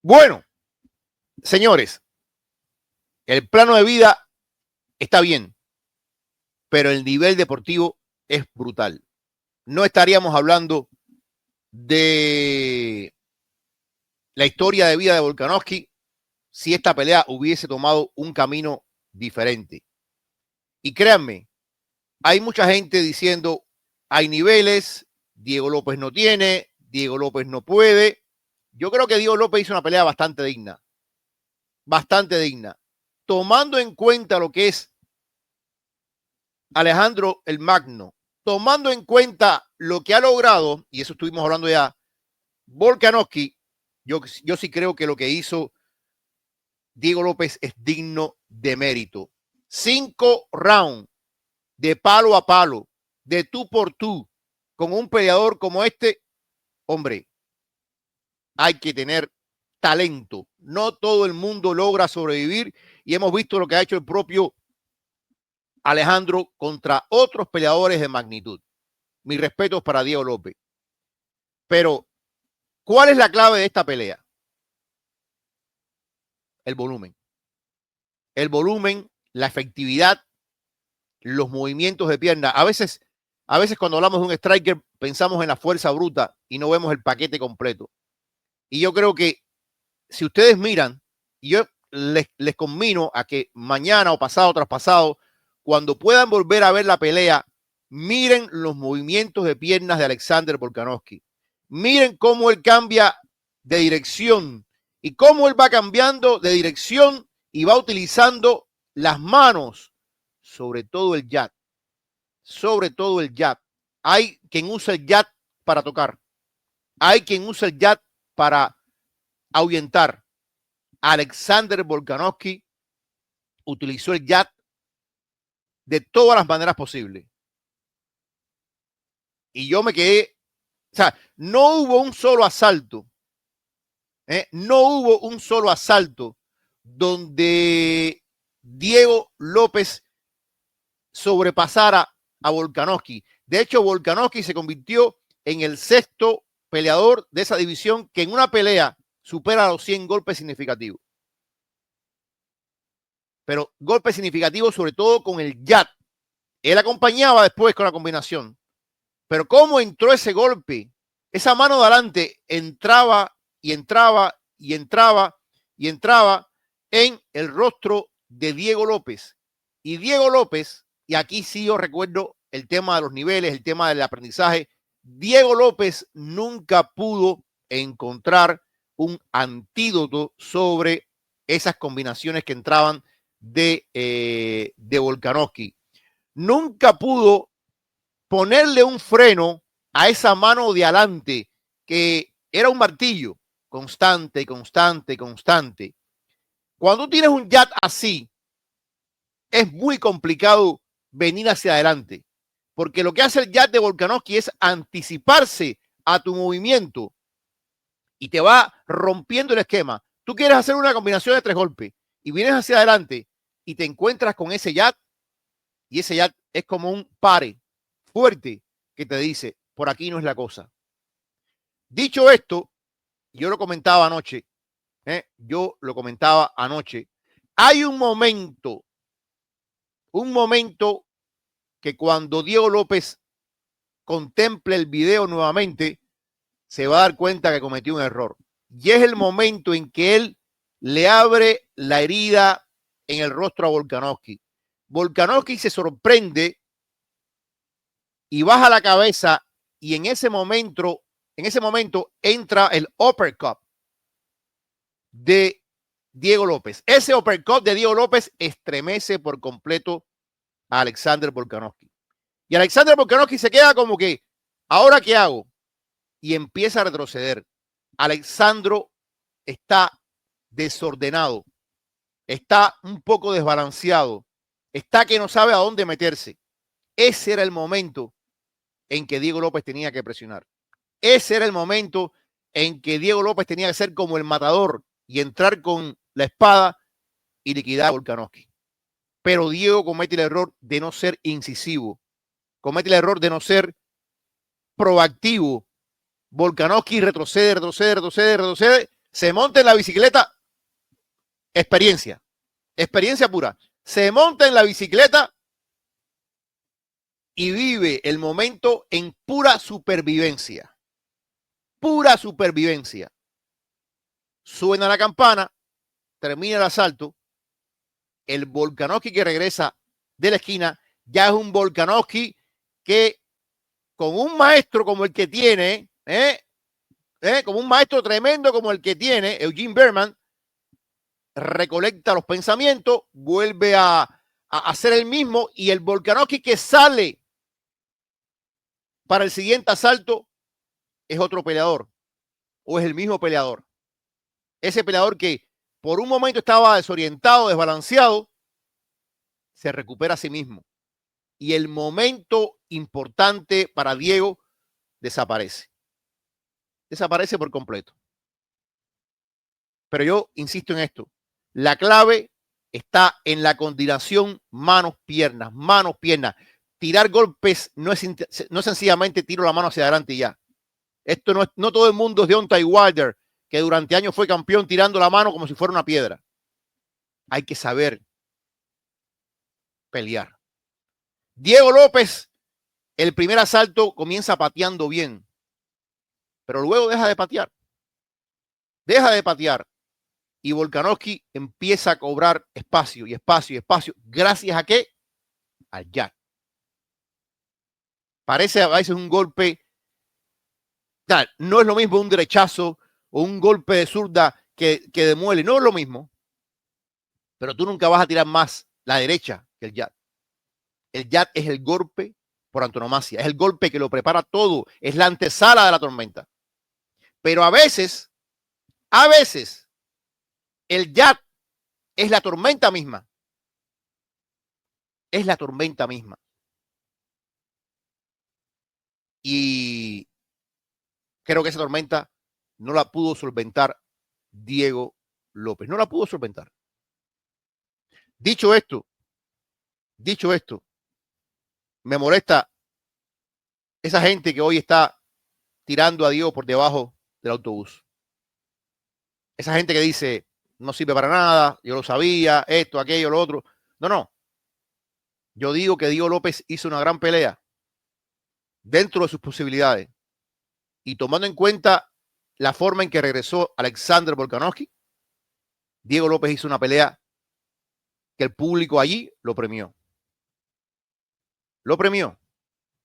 Bueno, señores, el plano de vida está bien, pero el nivel deportivo es brutal. No estaríamos hablando de la historia de vida de Volkanovski si esta pelea hubiese tomado un camino diferente. Y créanme, hay mucha gente diciendo, hay niveles, Diego López no tiene, Diego López no puede. Yo creo que Diego López hizo una pelea bastante digna, tomando en cuenta lo que es Alejandro el Magno, tomando en cuenta lo que ha logrado, y eso estuvimos hablando ya, Volkanovski, yo sí creo que lo que hizo Diego López es digno de mérito. 5 rounds de palo a palo, de tú por tú, con un peleador como este, hombre, hay que tener talento. No todo el mundo logra sobrevivir y hemos visto lo que ha hecho el propio Alejandro contra otros peleadores de magnitud. Mis respetos para Diego López. Pero, ¿cuál es la clave de esta pelea? El volumen. El volumen, la efectividad, los movimientos de pierna. A veces cuando hablamos de un striker pensamos en la fuerza bruta y no vemos el paquete completo. Y yo creo que si ustedes miran, yo les conmino a que mañana o pasado tras pasado, cuando puedan volver a ver la pelea, miren los movimientos de piernas de Alexander Volkanovski. Miren cómo él cambia de dirección y cómo él va cambiando de dirección y va utilizando las manos, sobre todo el jab. Sobre todo el jab. Hay quien usa el jab para tocar. Hay quien usa el jab para ahuyentar. Alexander Volkanovski utilizó el jab de todas las maneras posibles. Y yo me quedé, o sea, no hubo un solo asalto, no hubo un solo asalto donde Diego López sobrepasara a Volkanovski. De hecho, Volkanovski se convirtió en el 6º peleador de esa división que en una pelea supera los 100 golpes significativos. Pero golpes significativos sobre todo con el jab. Él acompañaba después con la combinación. Pero cómo entró ese golpe, esa mano de adelante entraba y entraba y entraba y entraba en el rostro de Diego López. Y Diego López, y aquí sí yo recuerdo el tema de los niveles, el tema del aprendizaje, Diego López nunca pudo encontrar un antídoto sobre esas combinaciones que entraban de Volkanovski. Nunca pudo ponerle un freno a esa mano de adelante que era un martillo constante, constante, constante. Cuando tú tienes un jab así, es muy complicado venir hacia adelante, porque lo que hace el jab de Volkanovski es anticiparse a tu movimiento y te va rompiendo el esquema. Tú quieres hacer una combinación de 3 golpes y vienes hacia adelante y te encuentras con ese jab, y ese jab es como un pare fuerte que te dice, por aquí no es la cosa. Dicho esto, yo lo comentaba anoche, hay un momento que cuando Diego López contemple el video nuevamente, se va a dar cuenta que cometió un error. Y es el momento en que él le abre la herida en el rostro a Volkanovski. Volkanovski se sorprende y baja la cabeza, y en ese momento entra el uppercut de Diego López. Ese uppercut de Diego López estremece por completo a Alexander Volkanovski. Y Alexander Volkanovski se queda como que, ¿ahora qué hago? Y empieza a retroceder. Alexandro está desordenado, está un poco desbalanceado, está que no sabe a dónde meterse. Ese era el momento en que Diego López tenía que presionar. Ese era el momento en que Diego López tenía que ser como el matador y entrar con la espada y liquidar a Volkanovski. Pero Diego comete el error de no ser incisivo, comete el error de no ser proactivo. Volkanovski retrocede Se monta en la bicicleta, experiencia pura. Se monta en la bicicleta y vive el momento en pura supervivencia. Pura supervivencia. Suena la campana, termina el asalto. El Volkanovski que regresa de la esquina ya es un Volkanovski que con un maestro como el que tiene, como un maestro tremendo como el que tiene Eugene Bareman, recolecta los pensamientos, vuelve a hacer el mismo, y el Volkanovski que sale para el siguiente asalto es otro peleador, o es el mismo peleador. Ese peleador que por un momento estaba desorientado, desbalanceado, se recupera a sí mismo. Y el momento importante para Diego desaparece. Desaparece por completo. Pero yo insisto en esto. La clave está en la coordinación manos-piernas, manos-piernas. Tirar golpes no es sencillamente tiro la mano hacia adelante y ya. Esto no todo el mundo es Deontay Wilder, que durante años fue campeón tirando la mano como si fuera una piedra. Hay que saber pelear. Diego López, el primer asalto comienza pateando bien, pero luego deja de patear. Deja de patear. Y Volkanovski empieza a cobrar espacio y espacio y espacio. ¿Gracias a qué? Al jab. Parece a veces un golpe. No es lo mismo un derechazo o un golpe de zurda que demuele. No es lo mismo. Pero tú nunca vas a tirar más la derecha que el jab. El jab es el golpe por antonomasia. Es el golpe que lo prepara todo. Es la antesala de la tormenta. Pero a veces, el jab es la tormenta misma. Es la tormenta misma. Y creo que esa tormenta no la pudo solventar Diego López. No la pudo solventar. Dicho esto, me molesta esa gente que hoy está tirando a Diego por debajo del autobús. Esa gente que dice, no sirve para nada, yo lo sabía, esto, aquello, lo otro. No. Yo digo que Diego López hizo una gran pelea dentro de sus posibilidades. Y tomando en cuenta la forma en que regresó Alexander Volkanovski, Diego López hizo una pelea que el público allí lo premió. Lo premió.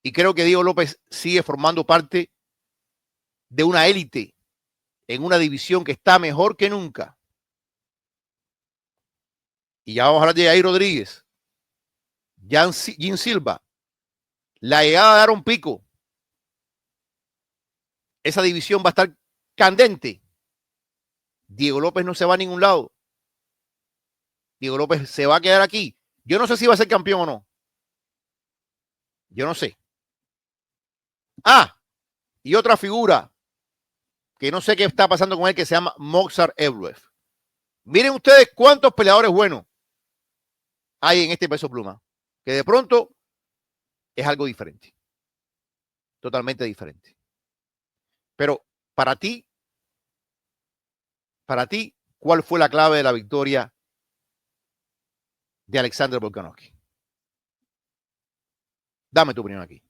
Y creo que Diego López sigue formando parte de una élite en una división que está mejor que nunca. Y ya vamos a hablar de Yair Rodríguez, Jim Silva, la llegada de Aaron Pico. Esa división va a estar candente. Diego López no se va a ningún lado. Diego López se va a quedar aquí. Yo no sé si va a ser campeón o no. Yo no sé. Y otra figura que no sé qué está pasando con él, que se llama Movsar Evloev. Miren ustedes cuántos peleadores buenos hay en este peso pluma, que de pronto es algo diferente. Totalmente diferente. Pero para ti, ¿cuál fue la clave de la victoria de Alexander Volkanovski? Dame tu opinión aquí.